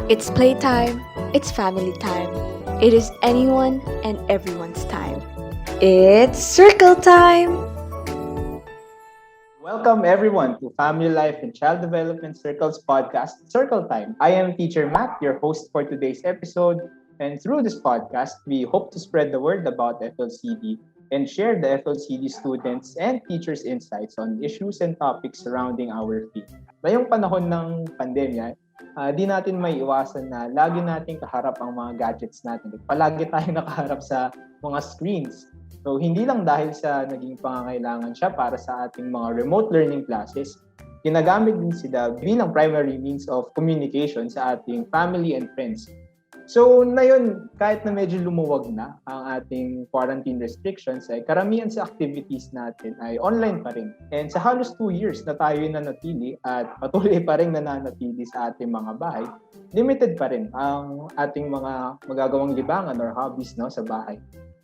It's playtime, it's family time. It is anyone and everyone's time. It's circle time! Welcome everyone to Family Life and Child Development Circles podcast, Circle Time. I am Teacher Matt, your host for today's episode. And through this podcast, we hope to spread the word about FLCD and share the FLCD students and teachers' insights on issues and topics surrounding our field. Ngayong panahon ng pandemya, di natin may iwasan na lagi nating kaharap ang mga gadgets natin. Palagi tayong nakaharap sa mga screens. So, hindi lang dahil sa naging pangangailangan siya para sa ating mga remote learning classes, ginagamit din sila bilang primary means of communication sa ating family and friends. So, ngayon, kahit na medyo lumuwag na ang ating quarantine restrictions, ay karamihan sa activities natin ay online pa rin. And sa halos 2 years na tayo nanatili at patuloy pa rin nananatili sa ating mga bahay, limited pa rin ang ating mga magagawang libangan or hobbies sa bahay.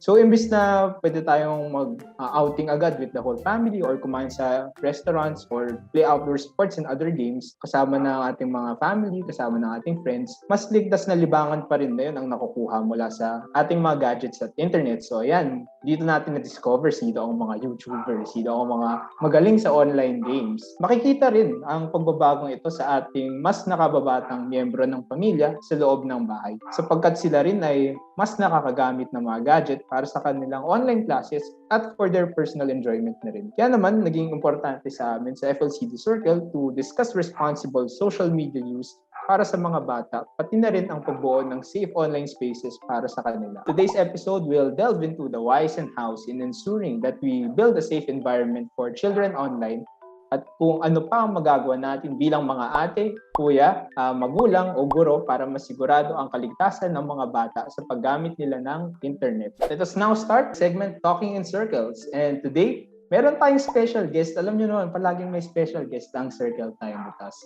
So, imbis na pwede tayong mag-outing agad with the whole family or kumain sa restaurants or play outdoor sports and other games kasama ng ating mga family, kasama ng ating friends, mas ligtas na libangan pa rin na yun ang nakukuha mula sa ating mga gadgets at internet. So, ayan, dito natin na-discover sino ang mga YouTubers, sino ang mga magaling sa online games. Makikita rin ang pagbabagong ito sa ating mas nakababatang miyembro ng pamilya sa loob ng bahay. Sapagkat sila rin ay mas nakakagamit ng mga gadget para sa kanilang online classes at for their personal enjoyment na rin. Kaya naman, naging importante sa amin sa FLCD Circle to discuss responsible social media use para sa mga bata, pati na rin ang pagbuo ng safe online spaces para sa kanila. Today's episode will delve into the whys and hows in ensuring that we build a safe environment for children online at kung ano pa ang magagawa natin bilang mga ate, kuya, magulang o guro para masigurado ang kaligtasan ng mga bata sa paggamit nila ng internet. Let us now start segment Talking in Circles. And today, meron tayong special guest. Alam niyo naman, palaging may special guest ang Circle Time with us.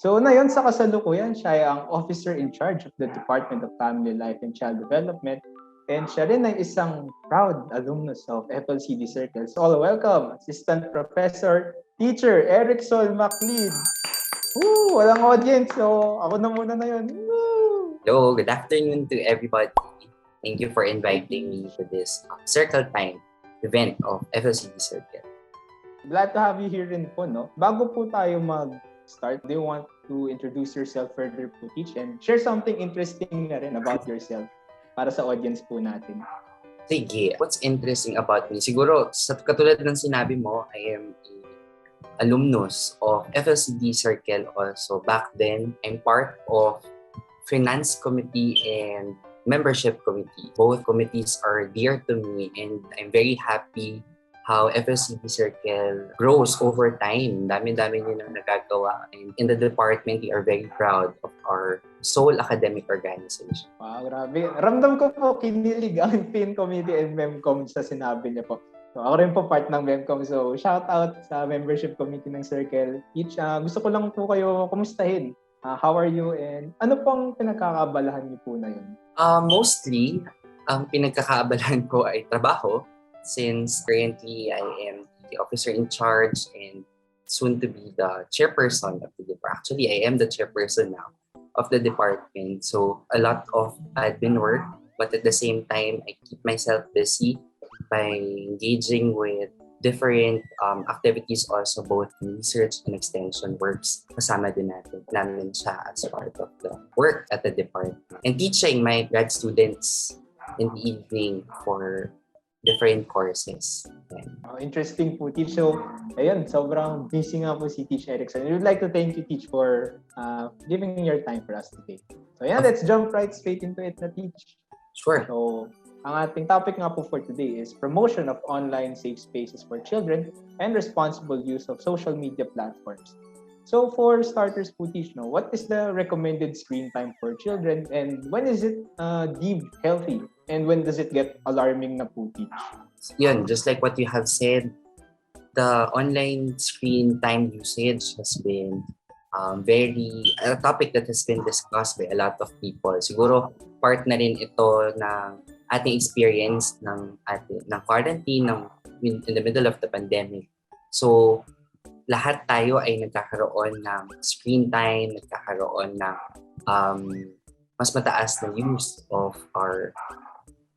So ngayon sa kasalukuyan, siya ay ang officer in charge of the Department of Family Life and Child Development. And siya rin ay isang proud alumnus of FLCD Circles. All welcome, Assistant Professor Teacher Erickson MacLeod. Woo! Walang audience, so ako na muna na yun. Woo! Hello, good afternoon to everybody. Thank you for inviting me to this Circle Time event of FLCD Circle. Glad to have you here rin po, no? Bago po tayo mag-start, do you want to introduce yourself further po, Teach, and share something interesting na rin about yourself para sa audience po natin? Sige, what's interesting about me? Siguro, sa katulad ng sinabi mo, I am alumnus of FLCD Circle also. Back then, I'm part of Finance Committee and Membership Committee. Both committees are dear to me and I'm very happy how FLCD Circle grows over time. Dami-dami nyo nang nagagawa. And in the department, we are very proud of our sole academic organization. Wow, grabe. Ramdam ko po kinilig ang Fin Committee and Memcom sa sinabi niya po. So, ako rin po part ng Memcom. So, shout out sa membership committee ng Circle. Each, gusto ko lang po kayo kumustahin. How are you? And ano pong pinagkakaabalahan niyo po na yun? Mostly, ang pinagkakaabalahan ko ay trabaho since currently I am the officer in charge and soon to be the chairperson of the department. Actually, I am the chairperson now of the department. So, a lot of admin work, but at the same time, I keep myself busy by engaging with different activities also, both research and extension works. Kasama din namin siya as part of the work at the department. And teaching my grad students in the evening for different courses. Interesting po, Teach. So, ayun, sobrang busy nga po si Teach Erickson. We would like to thank you, Teach, for giving your time for us today. So, yeah, let's jump right straight into it na, Teach. Sure. So, ang ating topic nga po for today is promotion of online safe spaces for children and responsible use of social media platforms. So for starters po, Teach, what is the recommended screen time for children and when is it deemed healthy and when does it get alarming na po, Teach? Yun, just like what you have said, the online screen time usage has been a topic that has been discussed by a lot of people. Siguro part na rin ito ng ating experience ng quarantine in the middle of the pandemic. So, lahat tayo ay nagkakaroon ng screen time, nagkakaroon ng mas mataas na use of our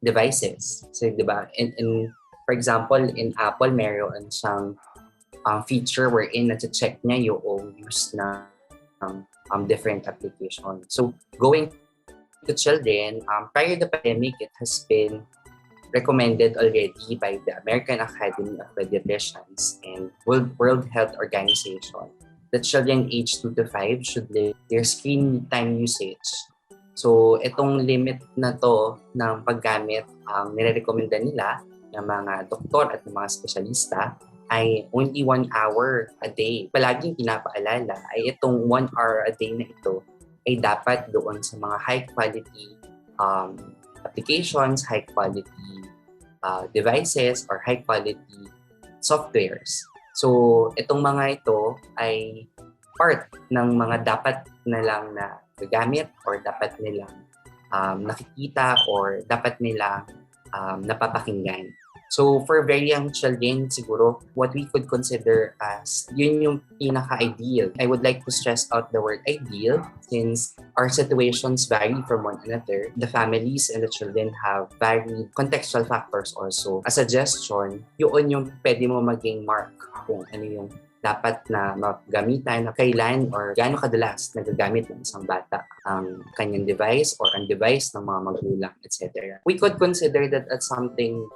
devices. So, di ba? For example, in Apple, meron siyang feature wherein na-check niya yung use na different applications. So, going to children, prior to the pandemic, it has been recommended already by the American Academy of Pediatricians and World Health Organization that children aged 2 to 5 should limit their screen time usage. So, itong limit na to ng paggamit, nire-recommenda nila ng mga doktor at ng mga espesyalista ay only 1 hour a day. Palaging pinapaalala ay itong 1 hour a day na ito ay dapat doon sa mga high-quality applications, high-quality devices, or high-quality softwares. So, itong mga ito ay part ng mga dapat na lang na gagamit or dapat nilang nakikita or dapat nilang napapakinggan. So, for very young children, siguro, what we could consider as yun yung pinaka-ideal. I would like to stress out the word ideal since our situations vary from one another. The families and the children have varied contextual factors also. A suggestion, yun yung pwede mo maging mark kung ano yung dapat na magamitan, kailan or gaano kadalas nagagamit ng isang bata ang kanyang device or ang device ng mga magulang, etc. We could consider that as something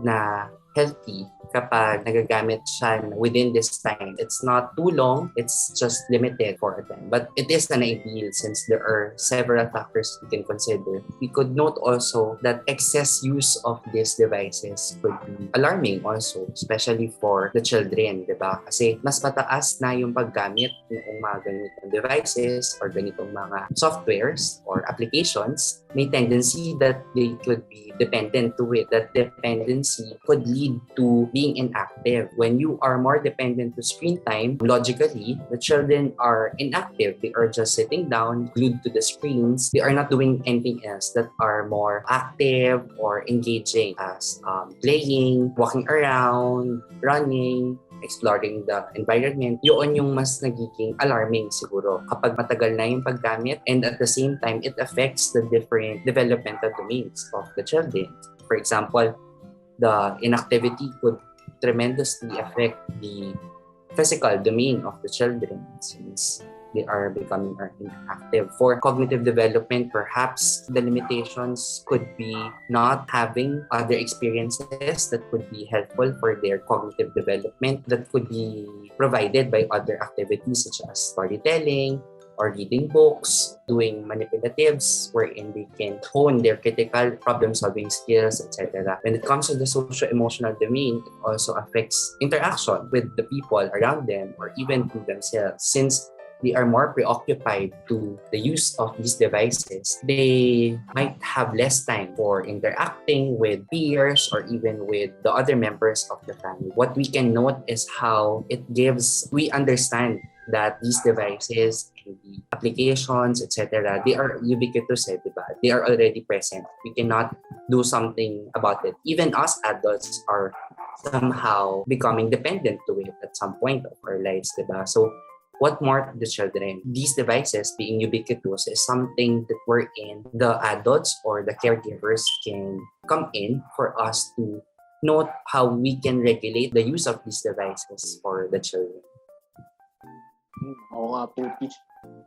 na healthy kapag nagagamit siya within this time. It's not too long, it's just limited for a time. But it is an ideal since there are several factors we can consider. We could note also that excess use of these devices could be alarming also, especially for the children, di ba? Kasi mas mataas na yung paggamit ng mga ganitong devices or ganitong mga softwares or applications. May tendency that they could be dependent to it. That dependency could lead to being inactive. When you are more dependent to screen time, logically, the children are inactive. They are just sitting down, glued to the screens. They are not doing anything else that are more active or engaging as playing, walking around, running, exploring the environment. Yun yung mas nagiging alarming siguro kapag matagal na yung paggamit and at the same time, it affects the different developmental domains of the children. For example, the inactivity could tremendously affect the physical domain of the children since they are becoming inactive. For cognitive development, perhaps the limitations could be not having other experiences that could be helpful for their cognitive development that could be provided by other activities such as storytelling, or reading books, doing manipulatives wherein they can hone their critical problem-solving skills, etc. When it comes to the socio-emotional domain, it also affects interaction with the people around them or even to themselves. Since they are more preoccupied to the use of these devices, they might have less time for interacting with peers or even with the other members of the family. What we can note is how we understand that these devices and the applications, etc., they are ubiquitous, diba? They are already present. We cannot do something about it. Even us adults are somehow becoming dependent to it at some point of our lives, diba? So, what more to the children? These devices being ubiquitous is something that the adults or the caregivers can come in for us to note how we can regulate the use of these devices for the children. Oo nga po, Teach.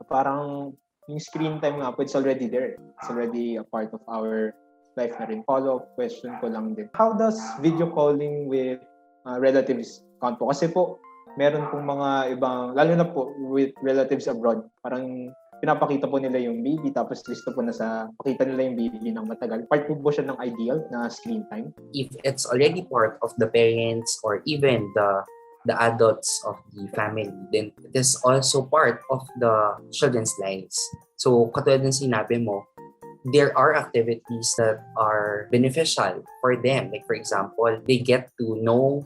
Parang yung screen time nga po, it's already there. It's already a part of our life na rin. Follow-up question ko lang din. How does video calling with relatives count po? Kasi po, meron pong mga ibang, lalo na po with relatives abroad, parang pinapakita po nila yung baby tapos listo po na pakita nila yung baby ng matagal. Part po siya ng ideal na screen time? If it's already part of the parents or even the adults of the family, then it is also part of the children's lives. So, katulad ng sinabi mo, there are activities that are beneficial for them. Like for example, they get to know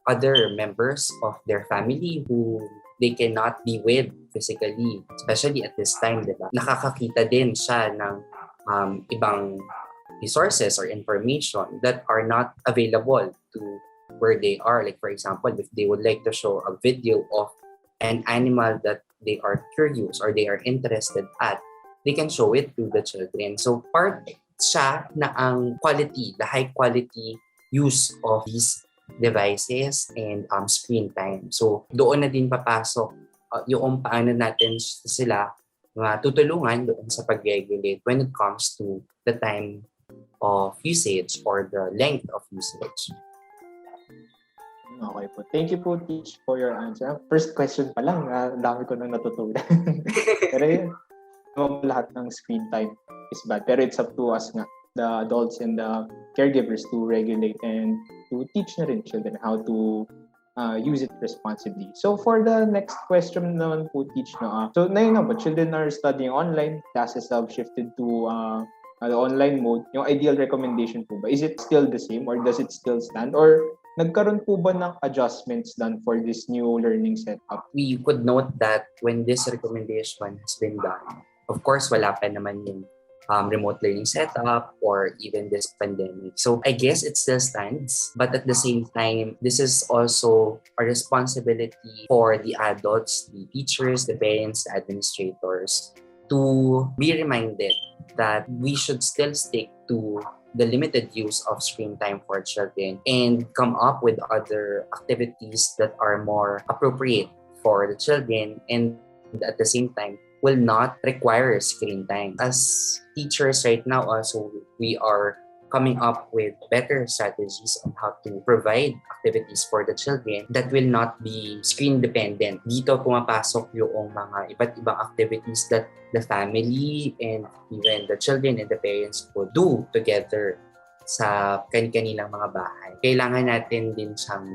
other members of their family who they cannot be with physically, especially at this time, diba? Nakakakita din siya ng ibang resources or information that are not available to where they are. Like for example, if they would like to show a video of an animal that they are curious or they are interested at, they can show it to the children. So part siya na ang quality, the high quality use of these devices and screen time. So doon na din papasok yung paano natin sila tutulungan doon sa pag-regulate when it comes to the time of usage or the length of usage. Okay po. Thank you po, Teach, for your answer. First question pa lang, dami ko nang natutunan. Pero yun, lahat ng screen time is bad. Pero it's up to us nga, the adults and the caregivers to regulate and to teach na rin children how to use it responsibly. So for the next question naman po, Teach, so na yun po, children are studying online, classes have shifted to the online mode. Yung ideal recommendation po ba, is it still the same or does it still stand? Or nagkaroon po ba ng adjustments done for this new learning setup? We could note that when this recommendation has been done, of course, wala pa naman yung remote learning setup or even this pandemic. So I guess it still stands. But at the same time, this is also a responsibility for the adults, the teachers, the parents, the administrators to be reminded that we should still stick to the limited use of screen time for children and come up with other activities that are more appropriate for the children and at the same time will not require screen time. As teachers right now also, we are coming up with better strategies on how to provide activities for the children that will not be screen dependent. Dito pumapasok yung mga iba't ibang activities that the family and even the children and the parents will do together sa kanilang mga bahay. Kailangan natin din siyang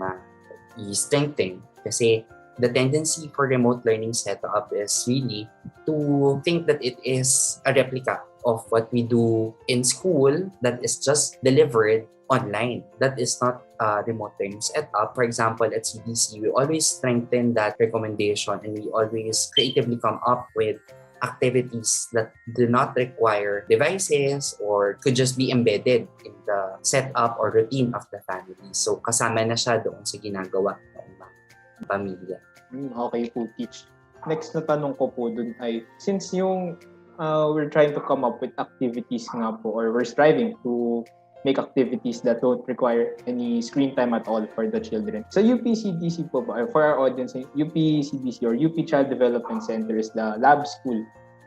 i-strengthen kasi the tendency for remote learning setup is really to think that it is a replica of what we do in school that is just delivered online. That is not a remote learning setup. For example, at CDC, we always strengthen that recommendation and we always creatively come up with activities that do not require devices or could just be embedded in the setup or routine of the family. So kasama na siya doon sa ginagawa ng mga pamilya. Okay po, Teach. Next na tanong ko po dun ay, since yung we're trying to come up with activities nga po or we're striving to make activities that don't require any screen time at all for the children. Sa UP-CDC po ba, for our audience, UP-CDC or UP Child Development Center is the lab school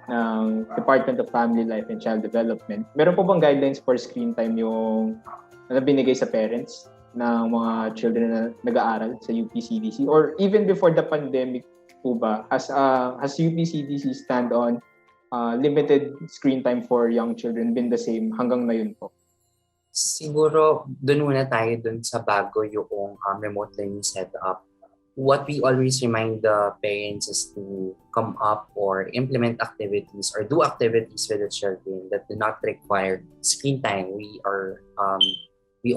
ng Department of Family Life and Child Development. Meron po bang guidelines for screen time yung binigay sa parents ng mga children na nag-aaral sa UP-CDC? Or even before the pandemic po ba, has UP-CDC stand on limited screen time for young children been the same hanggang ngayon po? Siguro, doon muna tayo doon sa bago yung remote learning setup. What we always remind the parents is to come up or implement activities or do activities with the children that do not require screen time. We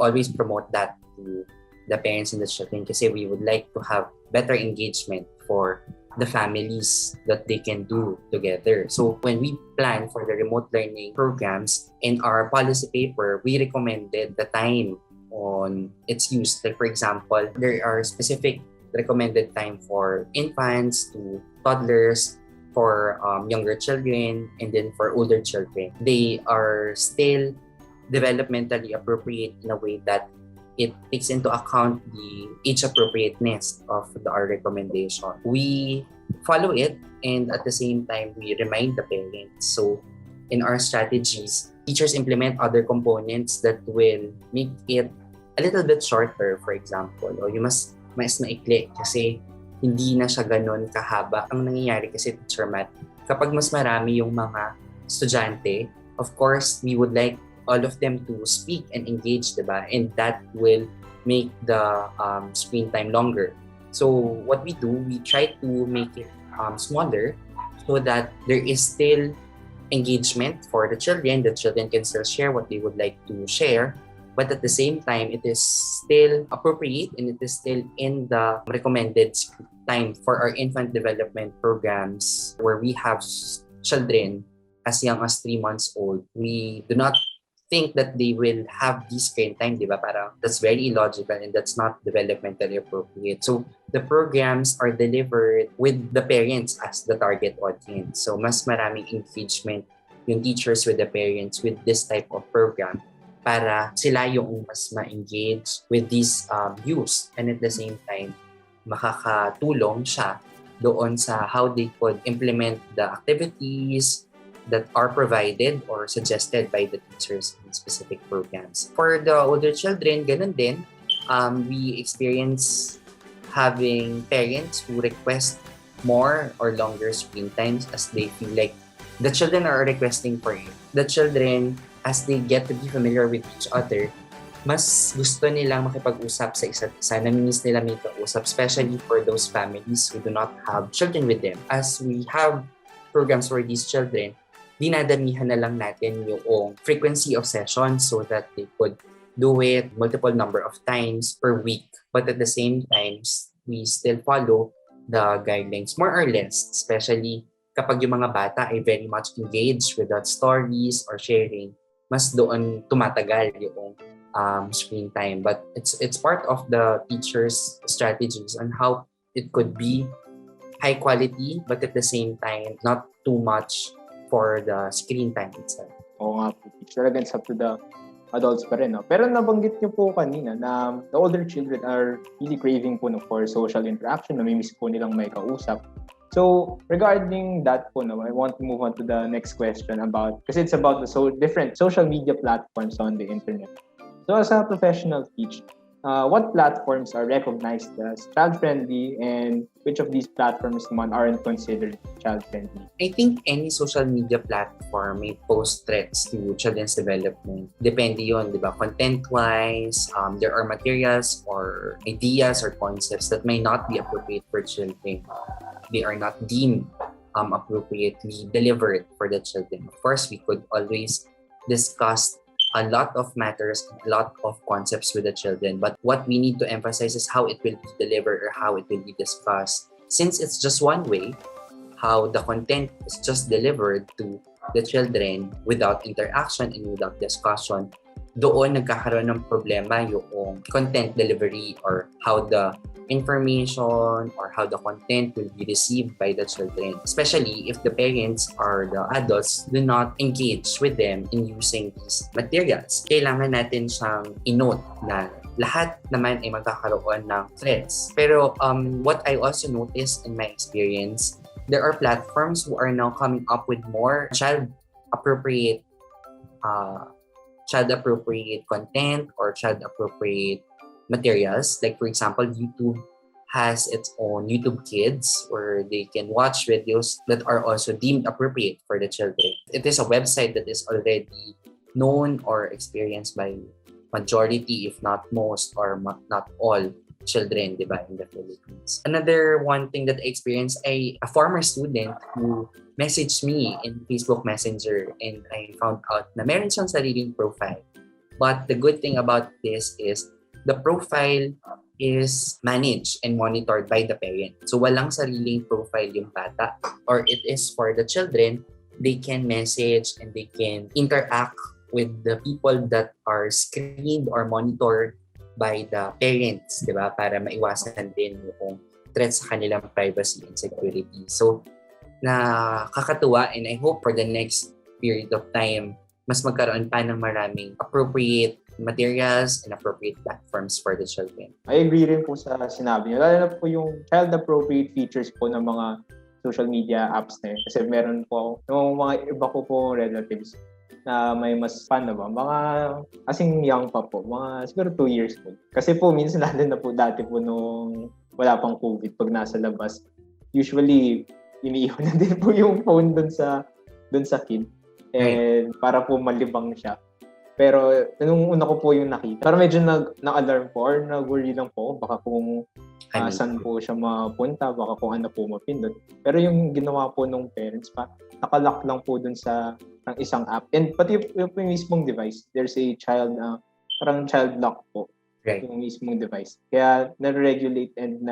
always promote that to the parents and the children kasi we would like to have better engagement for the families that they can do together. So when we plan for the remote learning programs in our policy paper, we recommended the time on its use. Like for example, there are specific recommended time for infants to toddlers, for younger children, and then for older children. They are still developmentally appropriate in a way that it takes into account the age appropriateness of our recommendation. We follow it and at the same time we remind the parents. So in our strategies, teachers implement other components that will make it a little bit shorter, for example. O yung mas maikli kasi hindi na siya ganun kahaba. Ang nangyayari kasi, Teacher Matt, kapag mas marami yung mga estudyante, of course, we would like all of them to speak and engage, diba? And that will make the screen time longer. So what we do, we try to make it smaller so that there is still engagement for the children. The children can still share what they would like to share, but at the same time, it is still appropriate and it is still in the recommended time for our infant development programs where we have children as young as 3 months old. We do not think that they will have this screen time, di ba? Parang that's very illogical and that's not developmentally appropriate. So the programs are delivered with the parents as the target audience. So mas maraming engagement yung teachers with the parents with this type of program para sila yung mas ma-engage with these use, and at the same time makakatulong siya doon sa how they could implement the activities that are provided or suggested by the teachers in specific programs. For the older children, ganun din. We experience having parents who request more or longer screen times as they feel like the children are requesting for it. The children, as they get to be familiar with each other, mas gusto nilang makipag-usap sa isa't isa. Namimiss nila may kausap, especially for those families who do not have children with them. As we have programs for these children, dinadamihan na lang natin yung frequency of sessions so that they could do it multiple number of times per week. But at the same time, we still follow the guidelines more or less, especially kapag yung mga bata ay very much engaged with that stories or sharing, mas doon tumatagal yung screen time. But it's part of the teacher's strategies on how it could be high quality, but at the same time, not too much for the screen time itself. Oo nga po. Talagang it's up to the adults pa rin. No? Pero nabanggit niyo po kanina na the older children are really craving po for social interaction. Namimiss po nilang may kausap. So, regarding that po, I want to move on to the next question because it's about the different social media platforms on the internet. So, as a professional teacher, what platforms are recognized as child-friendly and which of these platforms naman aren't considered child-friendly? I think any social media platform may pose threats to children's development. Depende yun, di ba? Content-wise, there are materials or ideas or concepts that may not be appropriate for children. They are not deemed appropriately delivered for the children. Of course, we could always discuss a lot of matters, a lot of concepts with the children. But what we need to emphasize is how it will be delivered or how it will be discussed. Since it's just one way, how the content is just delivered to the children without interaction and without discussion, doon nagkakaroon ng problema yung content delivery or how the information or how the content will be received by the children, especially if the parents or the adults do not engage with them in using these materials. Kailangan natin siyang i-note na lahat naman ay magkakaroon ng threats. Pero what I also noticed in my experience, there are platforms who are now coming up with more child-appropriate content or child-appropriate materials. Like for example, YouTube has its own YouTube Kids where they can watch videos that are also deemed appropriate for the children. It is a website that is already known or experienced by majority, if not most or not all children, di ba, in the Philippines. Another one thing that I experienced, a former student who messaged me in Facebook Messenger and I found out na meron siyang sariling profile. But the good thing about this is the profile is managed and monitored by the parent. So walang sariling profile yung bata, or it is for the children. They can message and they can interact with the people that are screened or monitored by the parents, di ba? Para maiwasan din yung threats sa kanilang privacy and security. So, nakakatuwa, and I hope for the next period of time, mas magkaroon pa ng maraming appropriate materials and appropriate platforms for the children. I agree rin po sa sinabi niyo. Lalo na po yung child-appropriate features po ng mga social media apps na yun. Kasi meron po, yung mga iba ko po relatives na may mas fan na ba? Mga kasing young pa po. Mga siguro 2 years po. Kasi po minsan lalo na po dati po nung wala pang COVID pag nasa labas. Usually, iniiwan na din po yung phone dun sa kid. And para po malibang siya. Pero nung una ko po yung nakita, parang medyo na-alarm po or nag-worry lang po baka kung saan po siya mapunta, baka kung ano po mapindot. Pero yung ginawa po nung parents pa, nakalock lang po dun sa isang app. And pati yung mismong device, there's a parang child lock po. Right. Yung mismong device. Kaya na-regulate and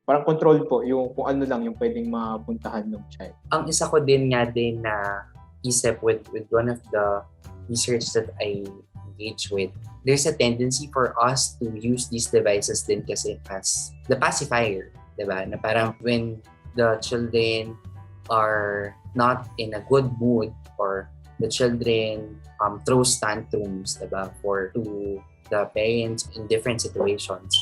parang control po yung kung ano lang yung pwedeng mapuntahan ng child. Ang isa ko din nga din na isip with one of the research that I engage with, there's a tendency for us to use these devices din kasi as the pacifier, diba? Na parang when the children are not in a good mood or the children throws tantrums, diba? To the parents in different situations,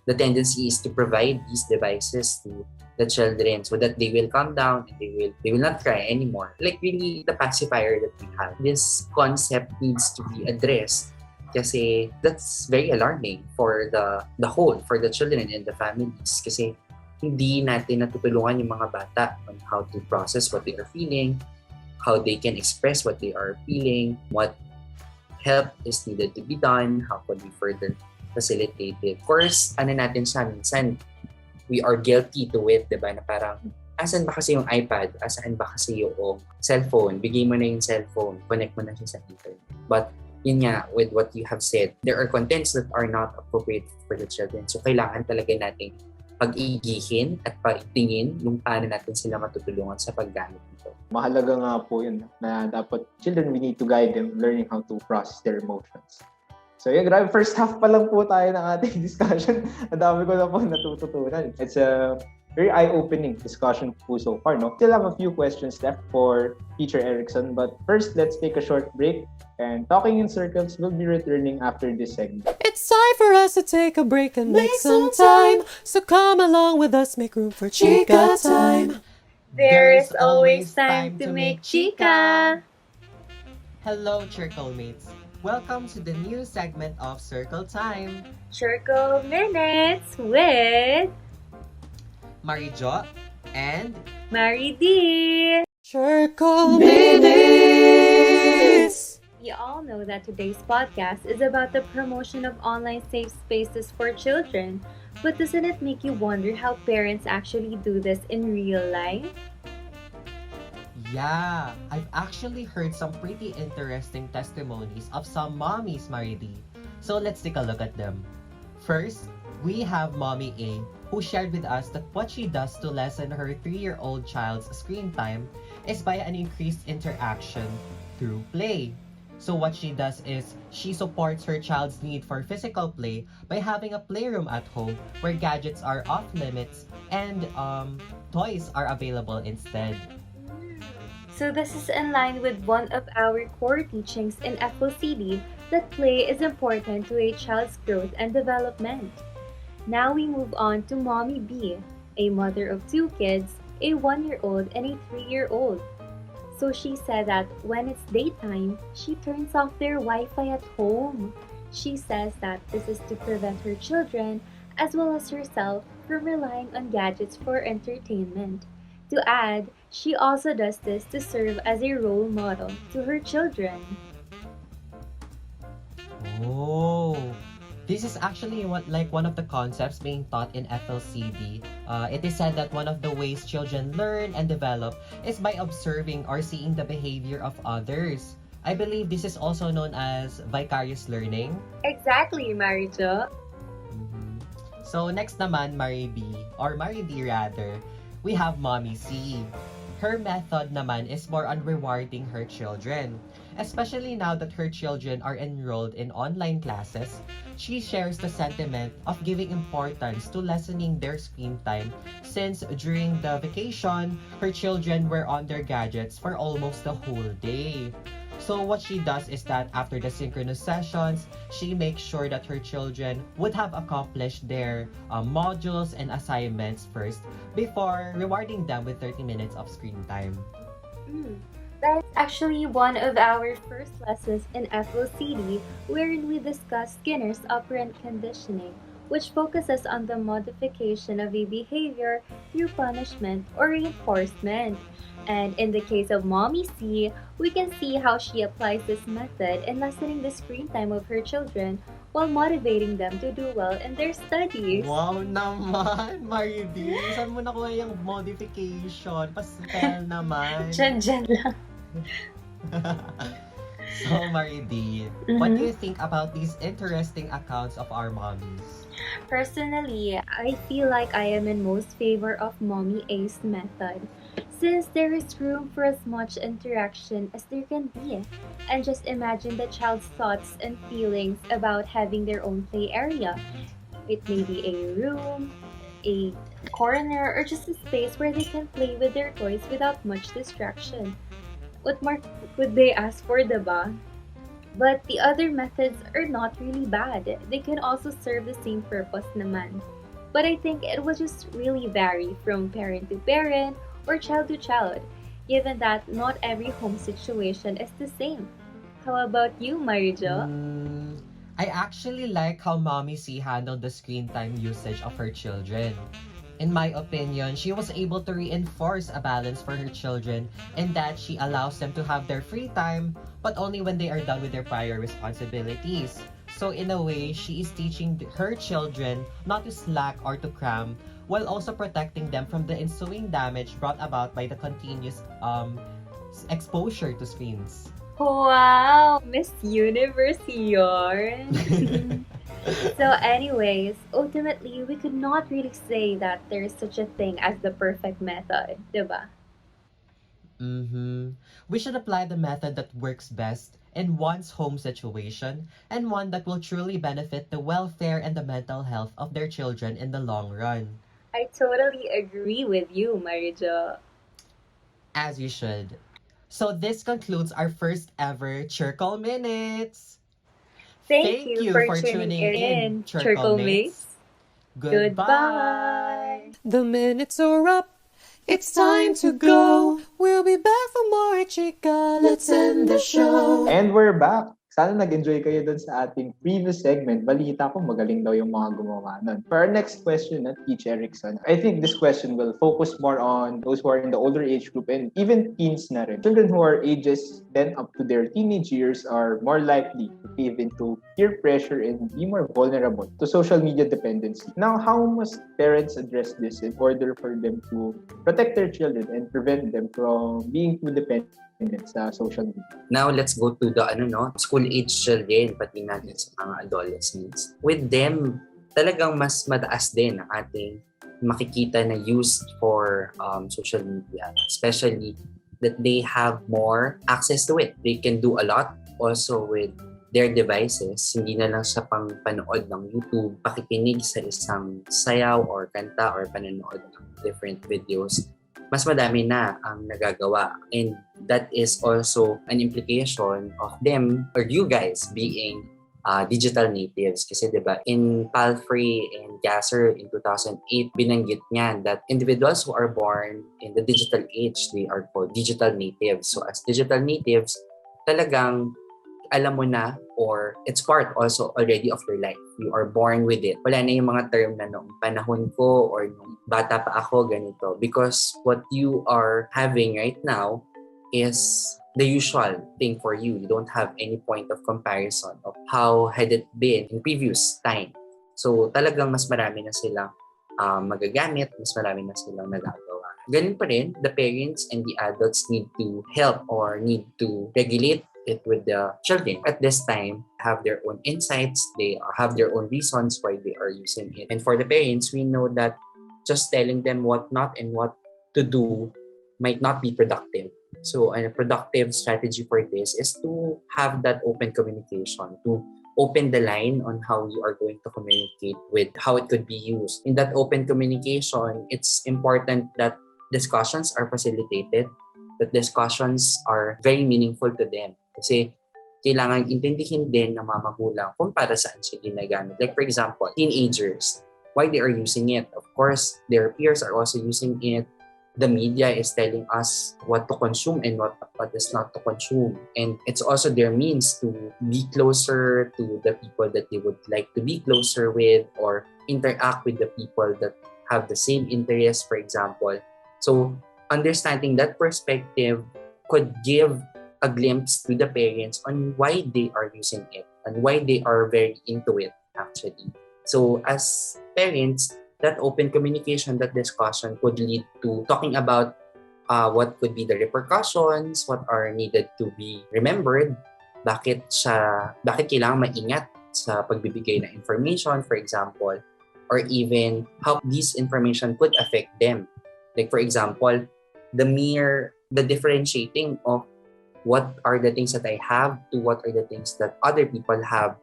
the tendency is to provide these devices to the children so that they will calm down and they will not cry anymore. Like really the pacifier that we have. This concept needs to be addressed kasi that's very alarming for the whole, for the children and the families kasi hindi natin natutulungan yung mga bata on how to process what they are feeling, how they can express what they are feeling, what help is needed to be done, how can we further facilitate it. Of course, natin siya minsan, we are guilty to it, diba? Na parang, asan ba kasi yung iPad? Asan ba kasi yung cellphone? Bigay mo na yung cellphone. Connect mo na siya sa internet. But, yun nga, with what you have said, there are contents that are not appropriate for the children. So, kailangan talaga nating pag-igihin at pag-tingin yung paano natin sila matutulungan sa paggamit nito. Mahalaga nga po yun na dapat children, we need to guide them learning how to process their emotions. So yeah, grabe. First half pa lang po tayo ng ating discussion. Ang dami ko na po natututunan. It's a very eye-opening discussion po so far, no? Still have a few questions left for Teacher Erickson, but first, let's take a short break. And Talking in Circles will be returning after this segment. It's time for us to take a break and make some time. So come along with us, make room for Chica time. There is always time to make chica. Hello, Circle mates. Welcome to the new segment of Circle Time. Circle Minutes with Marijo and Mary D. Circle Minutes! We all know that today's podcast is about the promotion of online safe spaces for children, but doesn't it make you wonder how parents actually do this in real life? Yeah, I've actually heard some pretty interesting testimonies of some mommies, Maridi. So let's take a look at them. First, we have Mommy A, who shared with us that what she does to lessen her 3-year-old child's screen time is by an increased interaction through play. So what she does is she supports her child's need for physical play by having a playroom at home where gadgets are off limits and toys are available instead. So this is in line with one of our core teachings in FLCD that play is important to a child's growth and development. Now we move on to Mommy B, a mother of 2 kids, a 1-year-old and a 3-year-old. So she said that when it's daytime, she turns off their Wi-Fi at home. She says that this is to prevent her children, as well as herself, from relying on gadgets for entertainment. To add, she also does this to serve as a role model to her children. Oh, this is actually one of the concepts being taught in FLCD. It is said that one of the ways children learn and develop is by observing or seeing the behavior of others. I believe this is also known as vicarious learning. Exactly, Marijo. So next naman, Mary B, or Mary D rather, we have Mommy C. Her method naman is more on rewarding her children. Especially now that her children are enrolled in online classes, she shares the sentiment of giving importance to lessening their screen time since during the vacation, her children were on their gadgets for almost the whole day. So what she does is that after the synchronous sessions, she makes sure that her children would have accomplished their modules and assignments first before rewarding them with 30 minutes of screen time. That's actually one of our first lessons in FLCD, wherein we discuss Skinner's operant conditioning, which focuses on the modification of a behavior through punishment or reinforcement. And in the case of Mommy C, we can see how she applies this method in lessening the screen time of her children while motivating them to do well in their studies. Wow naman, Maridi! Saan mo nakuha yung modification? Pastel naman. Diyan lang. So, Maridi, what do you think about these interesting accounts of our mommies? Personally, I feel like I am in most favor of Mommy A's method. since there is room for as much interaction as there can be. And just imagine the child's thoughts and feelings about having their own play area. It may be a room, a corner, or just a space where they can play with their toys without much distraction. What more could they ask for, diba? But the other methods are not really bad. They can also serve the same purpose naman. But I think it will just really vary from parent to parent or child to child, given that not every home situation is the same. How about you, Marijo? I actually like how Mommy C handled the screen time usage of her children. In my opinion, she was able to reinforce a balance for her children in that she allows them to have their free time, but only when they are done with their prior responsibilities. So in a way, she is teaching her children not to slack or to cram, while also protecting them from the ensuing damage brought about by the continuous exposure to screens. Wow, Miss Universe yarn. So anyways, ultimately, we could not really say that there is such a thing as the perfect method, diba? We should apply the method that works best in one's home situation and one that will truly benefit the welfare and the mental health of their children in the long run. I totally agree with you, Marijo. As you should. So this concludes our first ever Chircle Minutes. Thank Thank you you for for tuning tuning in, in, Chircle Circle Mates. Mates. Goodbye. Goodbye. The minutes are up. It's time to go. We'll be back for more, chica. Let's end the show. And we're back. Sana nag-enjoy kayo dun sa ating previous segment. Balita ko magaling daw yung mga gumawa nun. For our next question, Teach Erickson, I think this question will focus more on those who are in the older age group and even teens na rin. Children who are ages 10 up to their teenage years are more likely to cave into peer pressure and be more vulnerable to social media dependency. Now, how must parents address this in order for them to protect their children and prevent them from being too dependent sa social media? Now, let's go to the school age children, pati natin sa mga adolescents. With them, talagang mas mataas din ang ating makikita na used for social media, especially that they have more access to it. They can do a lot also with their devices, hindi na lang sa panood ng YouTube, pakikinig sa isang sayaw or kanta or panonood ng different videos. Mas madami na ang nagagawa. And that is also an implication of them or you guys being digital natives. Kasi diba, in Palfrey and Gasser in 2008, binanggit niya that individuals who are born in the digital age, they are called digital natives. So as digital natives, talagang alam mo na or it's part also already of your life. You are born with it. Wala na yung mga term na noong panahon ko or nung bata pa ako, ganito. Because what you are having right now is the usual thing for you. You don't have any point of comparison of how had it been in previous time. So talagang mas marami na silang magagamit, mas marami na silang nagagawa. Ganun pa rin, the parents and the adults need to help or need to regulate it with the children. At this time, have their own insights, they have their own reasons why they are using it. And for the parents, we know that just telling them what not and what to do might not be productive. So a productive strategy for this is to have that open communication, to open the line on how you are going to communicate with how it could be used. In that open communication, it's important that discussions are facilitated, that discussions are very meaningful to them. Kasi kailangan intindihin din ng mga magulang kung para saan siya ginagamit. Like for example, teenagers, why they are using it. Of course, their peers are also using it. The media is telling us what to consume and what is not to consume. And it's also their means to be closer to the people that they would like to be closer with or interact with the people that have the same interests, for example. So understanding that perspective could give a glimpse to the parents on why they are using it and why they are very into it, actually. So as parents, that open communication, that discussion could lead to talking about what could be the repercussions, what are needed to be remembered, bakit kailangan maingat sa pagbibigay ng information, for example, or even how this information could affect them. Like for example, the differentiating of what are the things that I have to what are the things that other people have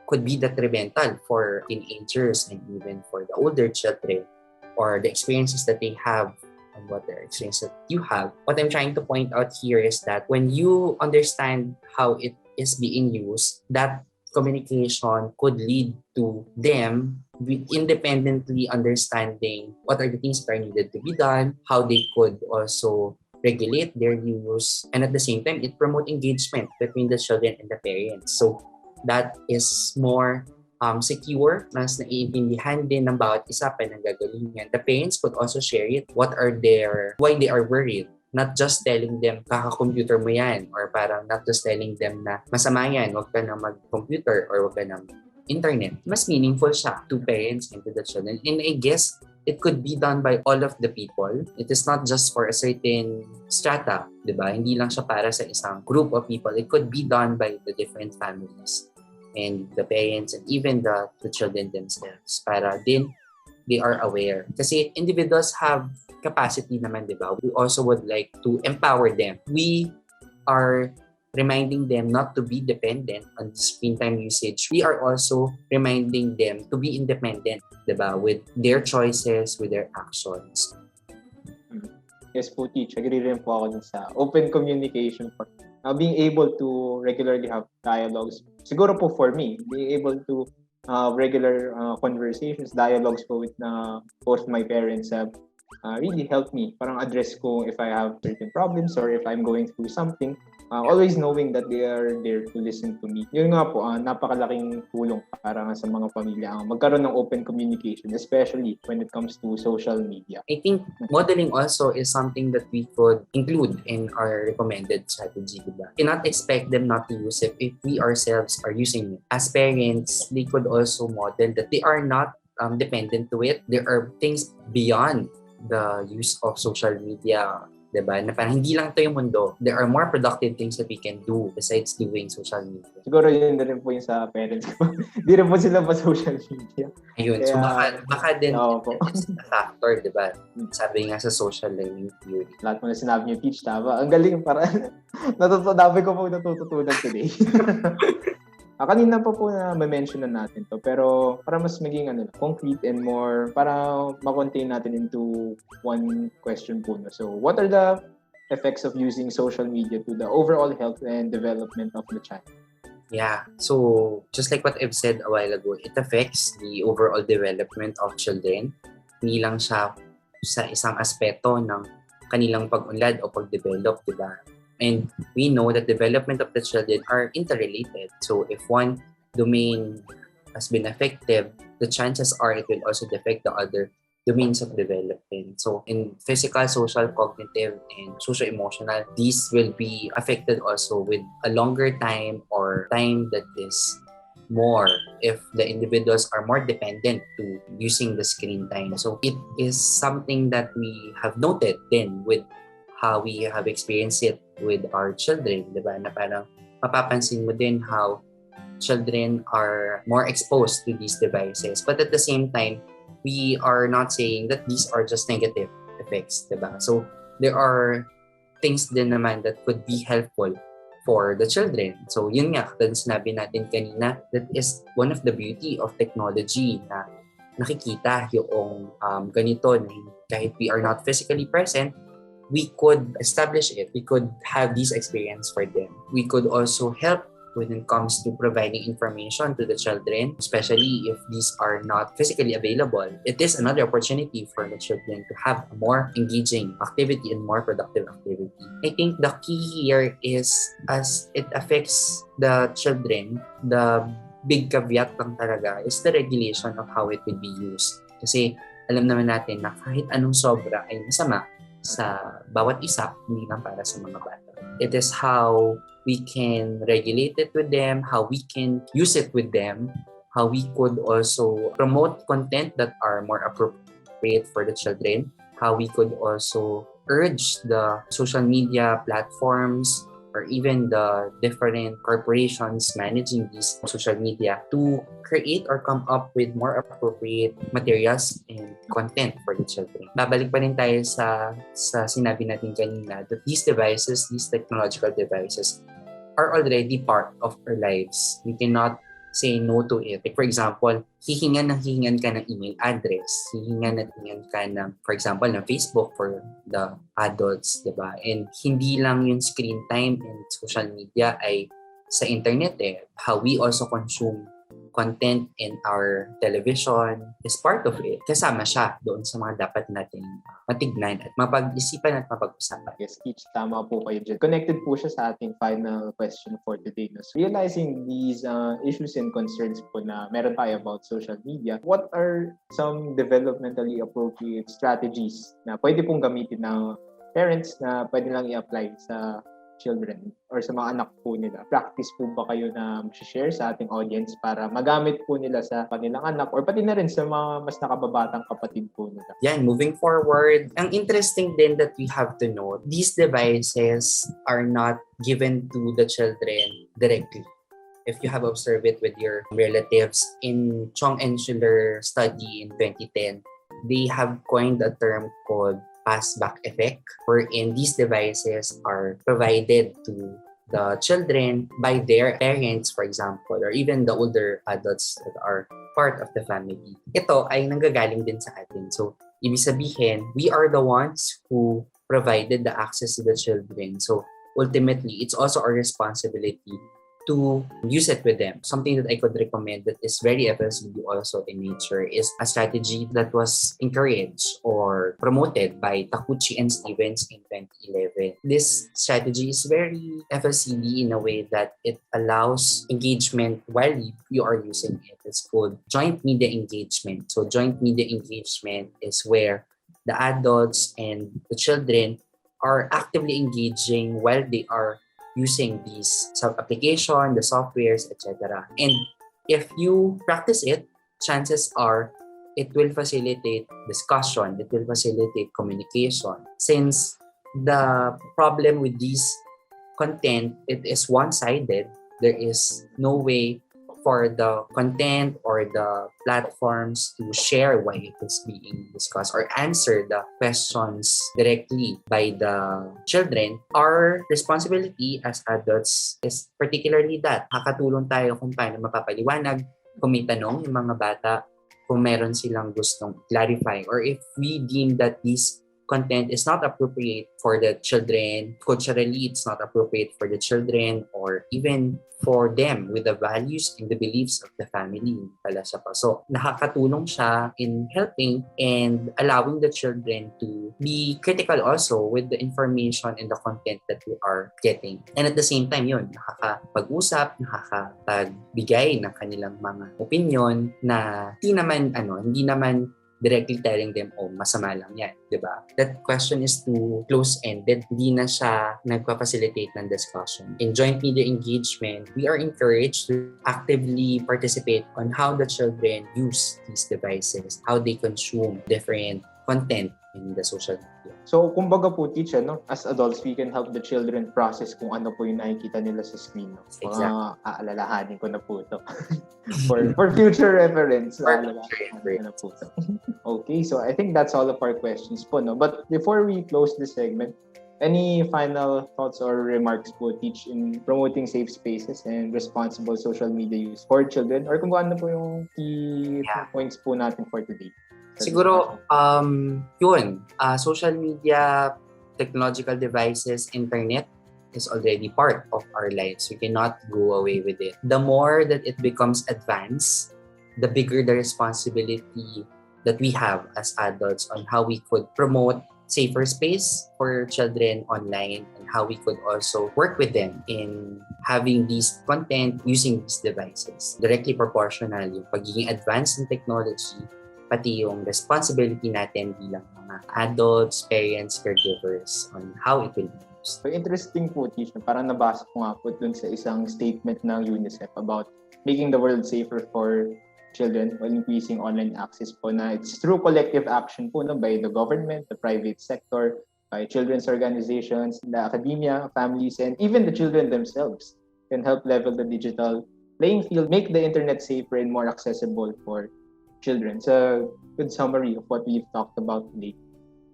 could be detrimental for teenagers and even for the older children, or the experiences that they have and what their experience that you have. What I'm trying to point out here is that when you understand how it is being used, that communication could lead to them independently understanding what are the things that are needed to be done, how they could also regulate their use, and at the same time, it promote engagement between the children and the parents. So that is more secure, mas naiintindihan din ng bawat isa pa ng gagalingan. The parents could also share it, why they are worried. Not just telling them, kaka-computer mo yan, or parang not just telling them na masama yan, huwag ka na mag-computer or huwag ka na internet. Mas meaningful siya to parents and to the children. And I guess it could be done by all of the people. It is not just for a certain strata, di ba? Hindi lang siya para sa isang group of people. It could be done by the different families and the parents and even the children themselves, para din they are aware. Kasi individuals have capacity naman, di ba? We also would like to empower them. We are reminding them not to be dependent on screen time usage. We are also reminding them to be independent, diba? With their choices, with their actions. Yes po, Teach. Agree rin po ako dun sa open communication. Being able to regularly have dialogues. Siguro po for me, being able to regular conversations, dialogues po with both my parents have really helped me. Parang address ko if I have certain problems or if I'm going through something. Always knowing that they are there to listen to me. Yun nga po, napakalaking tulong para sa mga pamilya. Magkaroon ng open communication, especially when it comes to social media. I think modeling also is something that we could include in our recommended strategy. Diba? Cannot expect them not to use it if we ourselves are using it. As parents, they could also model that they are not dependent to it. There are things beyond the use of social media, diba? Na parang hindi lang ito yung mundo. There are more productive things that we can do besides doing social media. Siguro yun na rin po yung sa parents ko. Hindi rin po sila pa social media. Ayun. Kaya, so baka din it's a factor, diba? Sabi nga sa social learning theory. Lahat mo na sinabi niyo, Teach, tama. Ang galing, para dami ko po natututunan today. Kanina pa po na ma-mention na natin to, pero para mas maging concrete and more, para ma-contain natin into one question po. So, what are the effects of using social media to the overall health and development of the child? Yeah, so just like what I've said a while ago, it affects the overall development of children. Hindi lang siya sa isang aspeto ng kanilang pag-unlad o pag-develop, diba? And we know that development of the children are interrelated. So if one domain has been affected, the chances are it will also affect the other domains of development. So in physical, social, cognitive, and social-emotional, these will be affected also with a longer time or time that is more if the individuals are more dependent to using the screen time. So it is something that we have noted then with how we have experienced it with our children, diba? Na parang mapapansin mo din how children are more exposed to these devices. But at the same time, we are not saying that these are just negative effects, diba? So there are things din naman that could be helpful for the children. So yun nga, katulad sinabi natin kanina, that is one of the beauty of technology na nakikita yung ganito na kahit we are not physically present, we could establish it. We could have this experience for them. We could also help when it comes to providing information to the children, especially if these are not physically available. It is another opportunity for the children to have a more engaging activity and more productive activity. I think the key here is as it affects the children, the big caveat lang talaga is the regulation of how it will be used. Kasi alam naman natin na kahit anong sobra ay masama sa bawat isa, hindi lang para sa mga bata. It is how we can regulate it with them, how we can use it with them, how we could also promote content that are more appropriate for the children, how we could also urge the social media platforms or even the different corporations managing these social media to create or come up with more appropriate materials and content for the children. Babalik pa rin tayo sa sinabi natin kanina that these devices, these technological devices are already part of our lives. We cannot say no to it. Like for example, hihingan ka ng email address, hihingan ka ng, for example, ng Facebook for the adults, diba? And hindi lang yung screen time and social media ay sa internet How we also consume content in our television is part of it. Kasama siya doon sa mga dapat natin matignan at mapag-isipan at mapag-usapan. Yes, Teach, tama po kayo dyan. Connected po siya sa ating final question for today. No? So, realizing these issues and concerns po na meron tayo about social media, what are some developmentally appropriate strategies na pwede pong gamitin ng parents na pwede lang i-apply sa children or sa mga anak po nila? Practice po ba kayo na share sa ating audience para magamit po nila sa kanilang anak or pati na rin sa mga mas nakababatang kapatid po nila? Yan, moving forward, ang interesting din that we have to know, these devices are not given to the children directly. If you have observed it with your relatives, in Chong and Schiller study in 2010, they have coined a term called pass-back effect, wherein these devices are provided to the children by their parents, for example, or even the older adults that are part of the family. Ito ay nanggagaling din sa atin. So, ibig sabihin, we are the ones who provided the access to the children. So, ultimately, it's also our responsibility to use it with them. Something that I could recommend that is very FLCD also in nature is a strategy that was encouraged or promoted by Takuchi and Stevens in 2011. This strategy is very FLCD in a way that it allows engagement while you are using it. It's called joint media engagement. So joint media engagement is where the adults and the children are actively engaging while they are using these sub-application, the softwares, etc. And if you practice it, chances are it will facilitate discussion, it will facilitate communication. Since the problem with this content, it is one-sided, there is no way for the content or the platforms to share why it is being discussed or answer the questions directly by the children. Our responsibility as adults is particularly that. Nakatulong tayo kung paano mapapaliwanag, kung may tanong yung mga bata, kung meron silang gustong clarify, or if we deem that this content is not appropriate for the children, culturally it's not appropriate for the children, or even for them with the values and the beliefs of the family pala siya pa. So, nakakatulong siya in helping and allowing the children to be critical also with the information and the content that we are getting. And at the same time yun, nakakapag-usap, nakakapagbigay ng kanilang mga opinion na hindi naman directly telling them, oh, masama lang yan, di ba? That question is too close-ended. Hindi na siya nagpa-facilitate ng discussion. In joint media engagement, we are encouraged to actively participate on how the children use these devices, how they consume different content in the social media. So, kumbaga po, teacher, no? As adults, we can help the children process kung ano po yung nakikita nila sa screen. No? Exactly. Aalalahanin ko na po ito. for future reference. Okay, so I think that's all of our questions po. No? But before we close this segment, any final thoughts or remarks po, Teach, in promoting safe spaces and responsible social media use for children? Or kung ano po yung key points po natin for today? Siguro, social media, technological devices, internet is already part of our lives. We cannot go away with it. The more that it becomes advanced, the bigger the responsibility that we have as adults on how we could promote safer space for children online and how we could also work with them in having these content using these devices. Directly proportional yung pagiging advanced in technology, pati yung responsibility natin bilang mga adults, parents, caregivers on how it will be used. So interesting po, Tish, parang nabasa ko nga po dun sa isang statement ng UNICEF about making the world safer for children while increasing online access po, na it's through collective action po by the government, the private sector, by children's organizations, the academia, families, and even the children themselves can help level the digital playing field, make the internet safer and more accessible for children. So, good summary of what we've talked about today.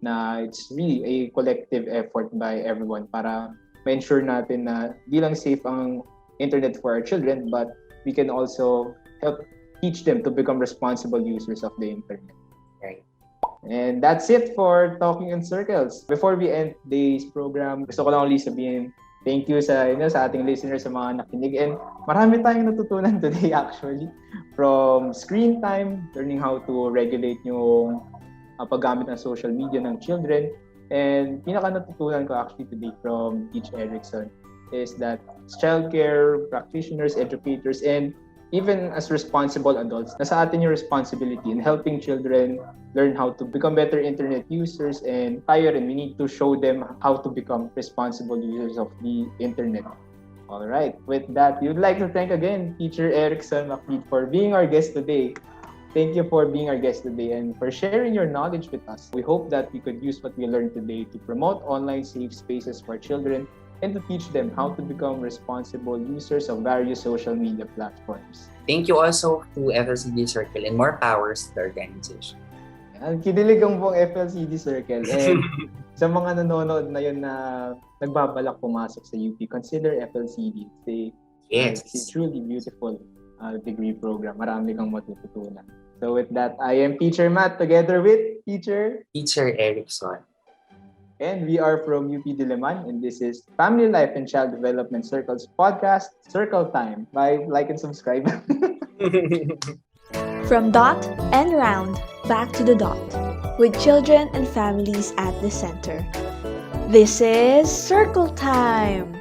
Na it's really a collective effort by everyone para ma-ensure natin na di lang safe ang internet for our children, but we can also help teach them to become responsible users of the internet. Right. And that's it for Talking in Circles. Before we end today's program, gusto ko lang ulit sabihin thank you sa ating listeners, sa mga nakinig. And marami tayong natutunan today actually. From screen time, learning how to regulate yung paggamit ng social media ng children. And pinaka natutunan ko actually today from Teach Erickson is that childcare practitioners, educators, and even as responsible adults, nasa atin yung responsibility in helping children learn how to become better internet users, and tayo rin, we need to show them how to become responsible users of the internet. All right. With that, we would like to thank again Teacher Erickson Macleod for being our guest today. Thank you for being our guest today and for sharing your knowledge with us. We hope that we could use what we learned today to promote online safe spaces for children and to teach them how to become responsible users of various social media platforms. Thank you also to FLCD Circle and more powers to the organization. Yan, kinilig ang buong FLCD Circle. And sa mga nanonood na yun na nagbabalak pumasok sa UP, consider FLCD. It's a truly beautiful degree program. Marami kang matututunan. So with that, I am Teacher Matt together with Teacher Erickson. And we are from UP Diliman, and this is Family Life and Child Development Circles podcast, Circle Time. Bye, like and subscribe. From dot and round, back to the dot, with children and families at the center. This is Circle Time!